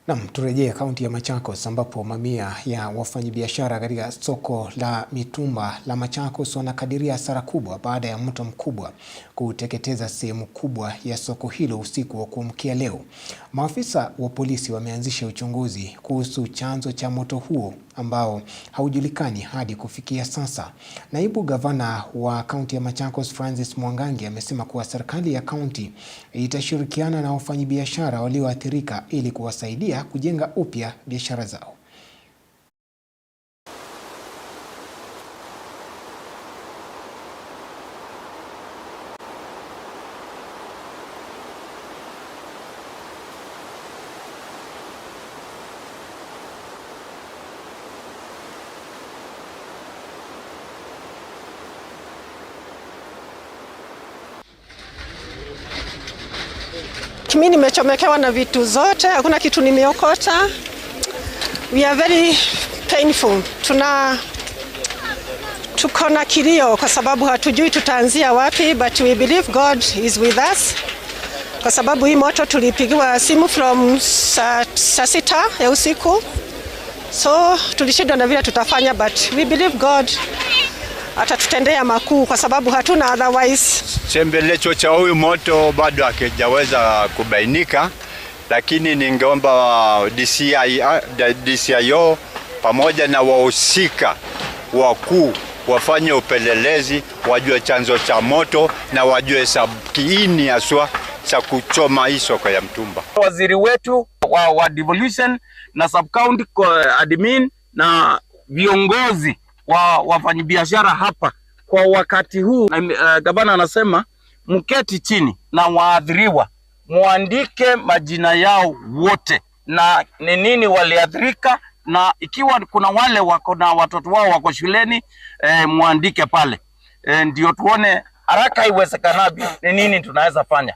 Naam, turejee kaunti ya Machakos ambapo mamia ya wafanyabiashara katika soko la mitumba la Machakos wanakadiria hasara kubwa baada ya moto mkubwa kuteketeza sehemu kubwa ya soko hilo usiku wa kuamkia leo. Maafisa wa polisi wameanzisha uchunguzi kuhusu chanzo cha moto huo ambao haujulikani hadi kufikia sasa. Naibu gavana wa kaunti ya Machakos Francis Mwangangi amesema kuwa serikali ya kaunti itashirikiana na wafanyabiashara walioathirika ili kuwasaidia kujenga upya biashara zao. Mimi nimechomekewa na vitu zote, hakuna kitu nimeokota. We are very painful. Tuko na kilio kwa sababu hatujui tutaanzia wapi, but we believe God is with us. Kwa sababu hii moto tulipigiwa simu from saa 6 ya usiku. So tulishindwa na vile tutafanya, but we believe God atatutendea makuu kwa sababu hatuna otherwise. Chembelecho cha huyu moto bado hakijaweza kubainika, lakini ningeomba DCIO pamoja na wahusika wakuu wafanye upelelezi, wajue chanzo cha moto na wajue kiini haswa cha kuchoma hii soko ya mtumba. Waziri wetu wa devolution na sub-county admin na viongozi wa wafanyabiashara hapa kwa wakati huu, gavana anasema mketi chini na waathiriwa muandike majina yao wote na ni nini waliathirika, na ikiwa kuna wale wako na watoto wao wako shuleni muandike pale, ndio tuone haraka iwezekanavyo ni nini tunaweza fanya.